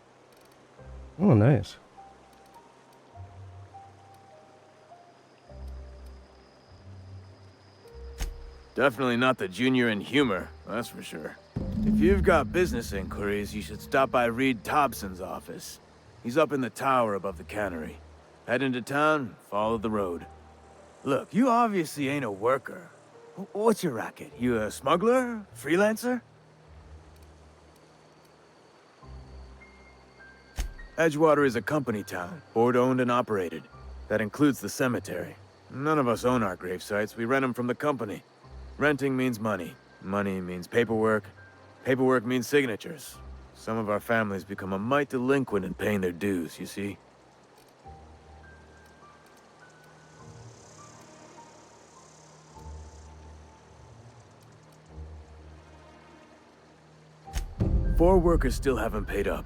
Oh, nice. Definitely not the junior in humor, that's for sure. If you've got business inquiries, you should stop by Reed Thompson's office. He's up in the tower above the cannery. Head into town, follow the road. Look, you obviously ain't a worker. What's your racket? You a smuggler? Freelancer? Edgewater is a company town, board-owned and operated. That includes the cemetery. None of us own our grave sites, we rent them from the company. Renting means money. Money means paperwork. Paperwork means signatures. Some of our families become a mite delinquent in paying their dues, you see? Four workers still haven't paid up.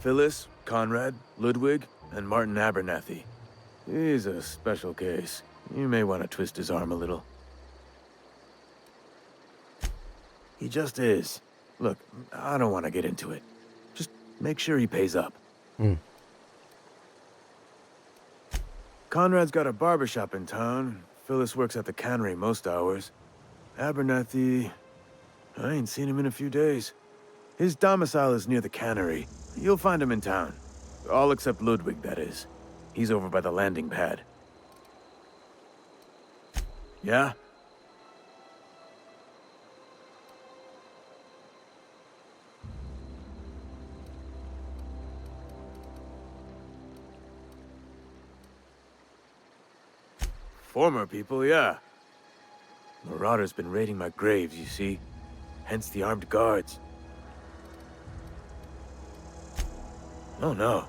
Phyllis, Conrad, Ludwig, and Martin Abernathy. He's a special case. You may want to twist his arm a little. He just is. Look, I don't want to get into it. Just make sure he pays up. Conrad's got a barbershop in town. Phyllis works at the cannery most hours. Abernathy... I ain't seen him in a few days. His domicile is near the cannery. You'll find him in town. All except Ludwig, that is. He's over by the landing pad. Yeah? Former people, yeah. Marauder's been raiding my graves, you see. Hence the armed guards. Oh no.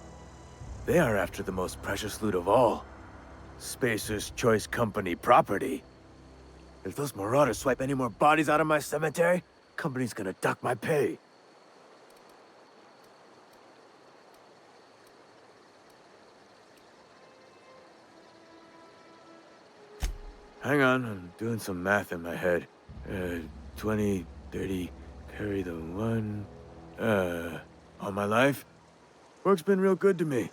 They are after the most precious loot of all. Spacer's Choice Company property. If those marauders swipe any more bodies out of my cemetery, company's gonna dock my pay. Hang on, I'm doing some math in my head. 20, 30, carry the 1. All my life? Work's been real good to me.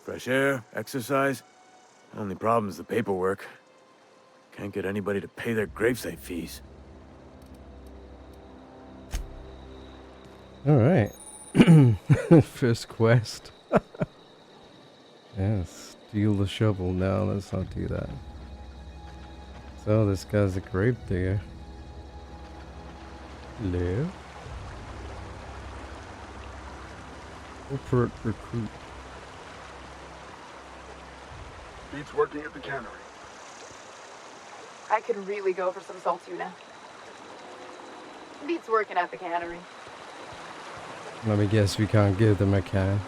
Fresh air, exercise. Only problem's the paperwork. Can't get anybody to pay their gravesite fees. Alright. First quest. Yes, steal the shovel. No, let's not do that. So, this guy's a grave digger. Hello? Corporate recruit. Beats working at the cannery. I could really go for some saltuna. Beats working at the cannery. Let me guess, we can't give them a can.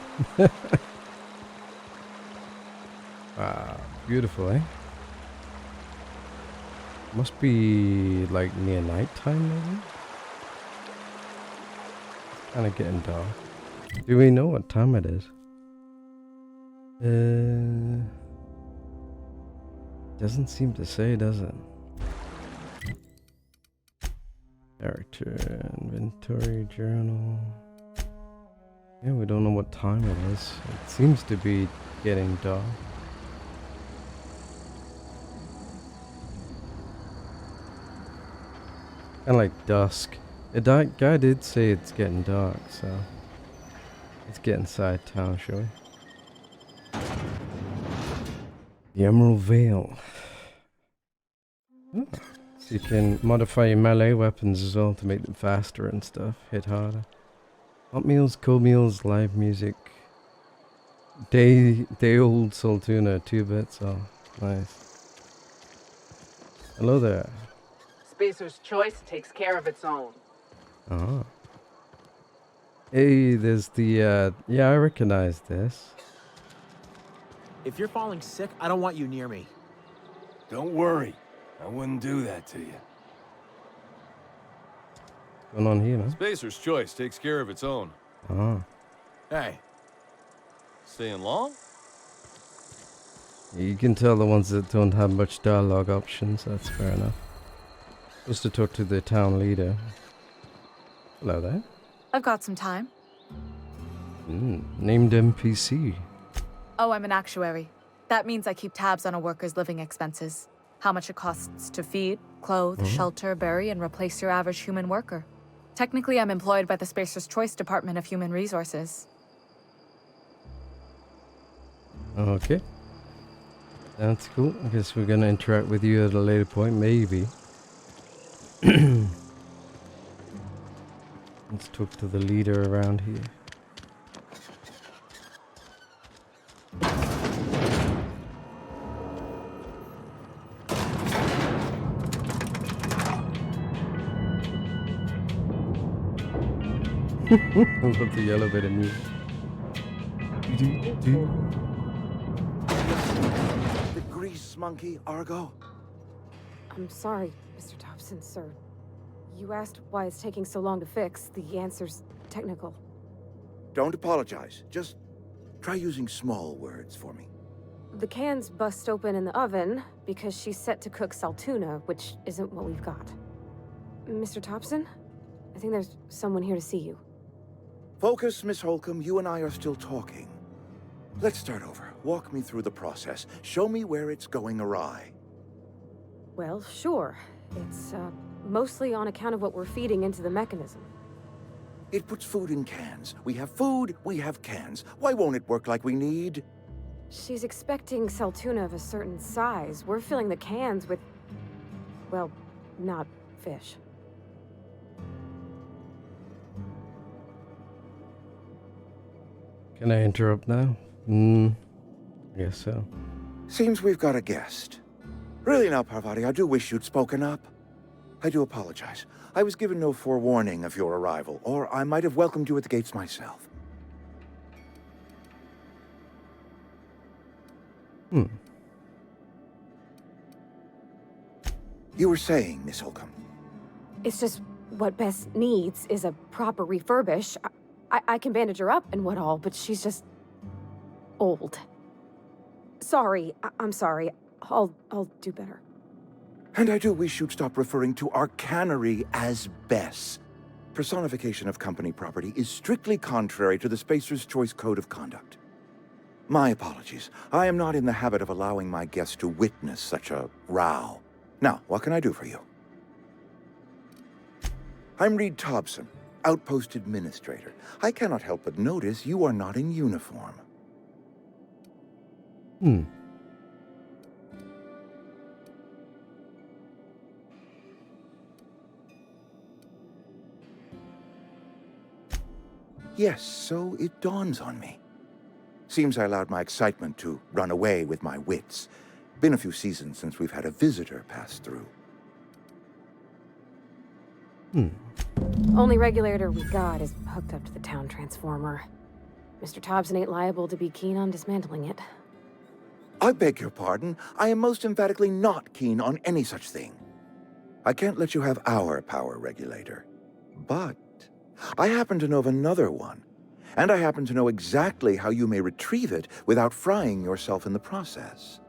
Wow, beautiful, eh? Must be like near nighttime, maybe? Kind of getting dark. Do we know what time it is? Doesn't seem to say, does it? Character, inventory, journal. Yeah, we don't know what time it is. It seems to be getting dark. Kind of like dusk. That guy did say it's getting dark, so let's get inside town, shall we? The Emerald Veil. Oh, so you can modify your melee weapons as well to make them faster and stuff, hit harder. Hot meals, cold meals, live music. Day old Saltuna, 2 bits. Oh, nice. Hello there. Spacer's Choice takes care of its own. Oh. Hey, there's the, yeah, I recognize this. If you're falling sick, I don't want you near me. Don't worry. I wouldn't do that to you. What's going on here, man? Spacer's Choice takes care of its own. Oh. Hey. Staying long? You can tell the ones that don't have much dialogue options, that's fair enough. Supposed to talk to the town leader. Hello there. I've got some time. Named NPC. Oh, I'm an actuary. That means I keep tabs on a worker's living expenses. How much it costs to feed, clothe, shelter, bury, and replace your average human worker. Technically, I'm employed by the Spacer's Choice Department of Human Resources. Okay. That's cool. I guess we're gonna interact with you at a later point, maybe. Let's talk to the leader around here. I love the elevator music. The grease monkey, Argo? I'm sorry, Mr. Thompson, sir. You asked why it's taking so long to fix. The answer's technical. Don't apologize. Just try using small words for me. The can's bust open in the oven because she's set to cook saltuna, which isn't what we've got. Mr. Thompson? I think there's someone here to see you. Focus, Miss Holcomb. You and I are still talking. Let's start over. Walk me through the process. Show me where it's going awry. Well, sure. It's, mostly on account of what we're feeding into the mechanism. It puts food in cans. We have food, we have cans. Why won't it work like we need? She's expecting Saltuna of a certain size. We're filling the cans with, well, not fish. Can I interrupt now? I guess so. Seems we've got a guest. Really now, Parvati, I do wish you'd spoken up. I do apologize. I was given no forewarning of your arrival, or I might have welcomed you at the gates myself. You were saying, Miss Holcomb. It's just what Bess needs is a proper refurbish. I can bandage her up and what all, but she's just old. Sorry, I'm sorry. I'll do better. And I do wish you'd stop referring to our cannery as Bess. Personification of company property is strictly contrary to the Spacer's Choice Code of Conduct. My apologies. I am not in the habit of allowing my guests to witness such a row. Now, what can I do for you? I'm Reed Thompson, Outpost Administrator. I cannot help but notice you are not in uniform. Yes, so it dawns on me. Seems I allowed my excitement to run away with my wits. Been a few seasons since we've had a visitor pass through. Only regulator we got is hooked up to the town transformer. Mr. Thompson ain't liable to be keen on dismantling it. I beg your pardon. I am most emphatically not keen on any such thing. I can't let you have our power regulator. But I happen to know of another one. And I happen to know exactly how you may retrieve it without frying yourself in the process.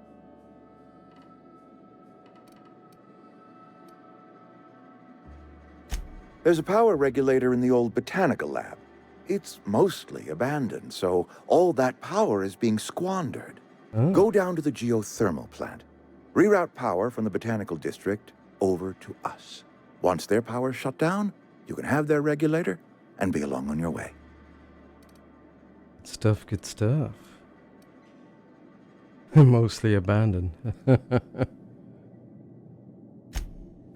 There's a power regulator in the old botanical lab. It's mostly abandoned, so all that power is being squandered. Go down to the geothermal plant. Reroute power from the botanical district over to us. Once their power's shut down, you can have their regulator and be along on your way. Good stuff. Mostly abandoned.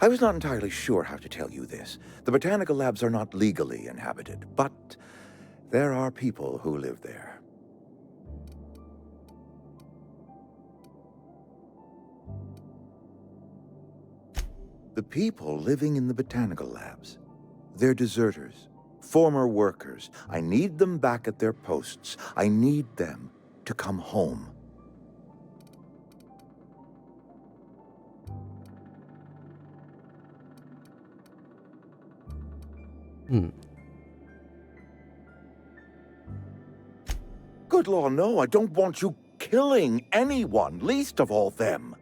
I was not entirely sure how to tell you this. The botanical labs are not legally inhabited, but there are people who live there. The people living in the botanical labs, they're deserters, former workers. I need them back at their posts. I need them to come home. Good law, no, I don't want you killing anyone, least of all them.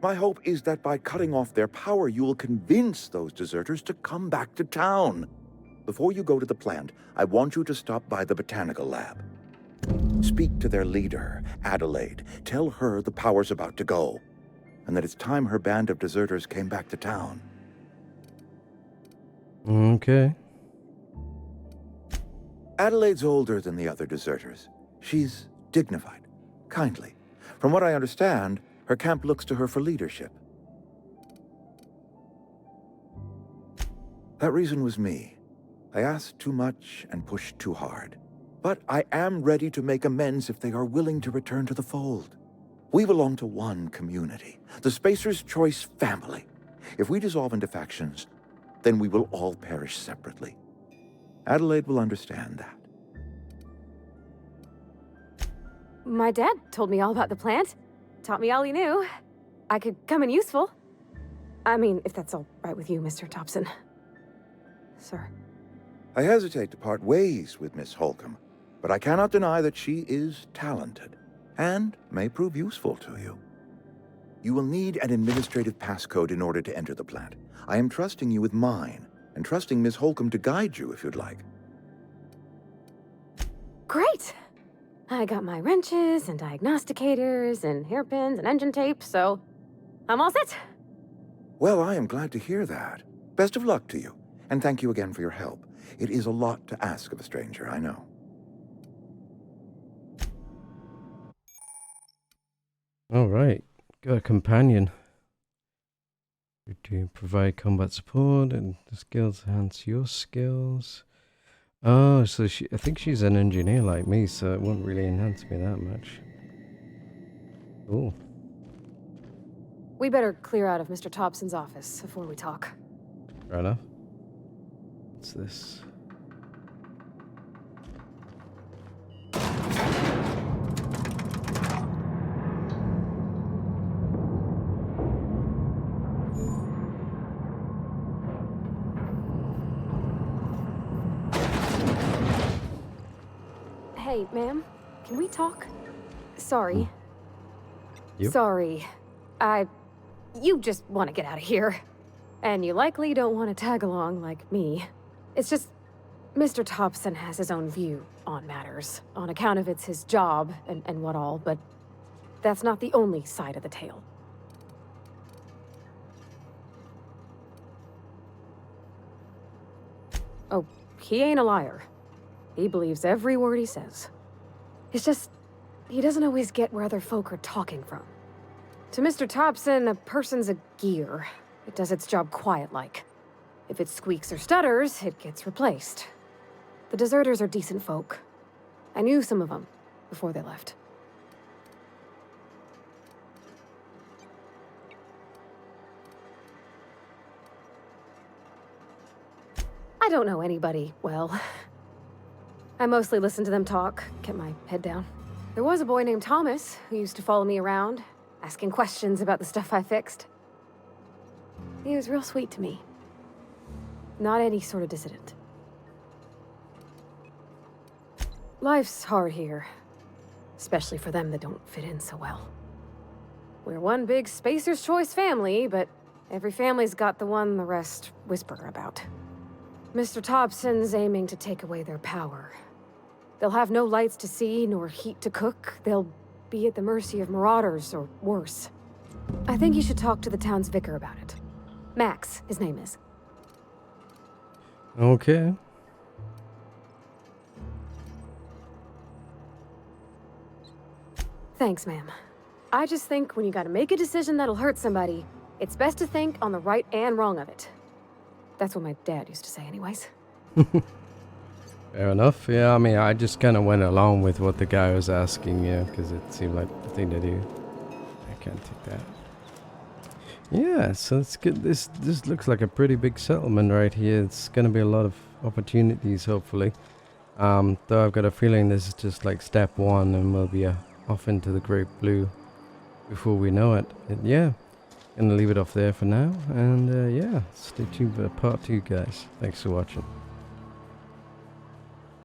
My hope is that by cutting off their power, you will convince those deserters to come back to town. Before you go to the plant, I want you to stop by the botanical lab. Speak to their leader, Adelaide. Tell her the power's about to go, and that it's time her band of deserters came back to town. Okay. Adelaide's older than the other deserters. She's dignified, kindly. From what I understand, her camp looks to her for leadership. That reason was me. I asked too much and pushed too hard. But I am ready to make amends if they are willing to return to the fold. We belong to one community, the Spacer's Choice family. If we dissolve into factions, then we will all perish separately. Adelaide will understand that. My dad told me all about the plant. Taught me all he knew. I could come in useful. I mean, if that's all right with you, Mr. Thompson. Sir. I hesitate to part ways with Miss Holcomb, but I cannot deny that she is talented and may prove useful to you. You will need an administrative passcode in order to enter the plant. I am trusting you with mine, and trusting Miss Holcomb to guide you if you'd like. Great! I got my wrenches and diagnosticators and hairpins and engine tape, so I'm all set. Well, I am glad to hear that. Best of luck to you, and thank you again for your help. It is a lot to ask of a stranger, I know. Alright, got a companion. To provide combat support and the skills enhance your skills. Oh, so I think she's an engineer like me, so it won't really enhance me that much. Cool. We better clear out of Mr. Thompson's office before we talk. Fair enough. What's this? Hey, ma'am, can we talk? Sorry. Yep. Sorry. You just want to get out of here. And you likely don't want to tag along like me. It's just, Mr. Thompson has his own view on matters, on account of it's his job and what all, but that's not the only side of the tale. Oh, he ain't a liar. He believes every word he says. It's just, he doesn't always get where other folk are talking from. To Mr. Thompson, a person's a gear. It does its job quiet-like. If it squeaks or stutters, it gets replaced. The deserters are decent folk. I knew some of them before they left. I don't know anybody well. I mostly listen to them talk, kept my head down. There was a boy named Thomas who used to follow me around, asking questions about the stuff I fixed. He was real sweet to me. Not any sort of dissident. Life's hard here, especially for them that don't fit in so well. We're one big Spacer's Choice family, but every family's got the one the rest whisper about. Mr. Thompson's aiming to take away their power. They'll have no lights to see, nor heat to cook. They'll be at the mercy of marauders, or worse. I think you should talk to the town's vicar about it. Max, his name is. Okay. Thanks, ma'am. I just think when you gotta make a decision that'll hurt somebody, it's best to think on the right and wrong of it. That's what my dad used to say anyways. Fair enough. Yeah, I mean, I just kind of went along with what the guy was asking, yeah, because it seemed like the thing to do. I can't take that. Yeah, so let's get this. This looks like a pretty big settlement right here. It's going to be a lot of opportunities, hopefully. Though I've got a feeling this is just like step one, and we'll be off into the great blue before we know it. And yeah, gonna leave it off there for now, and yeah, stay tuned for part 2, guys. Thanks for watching.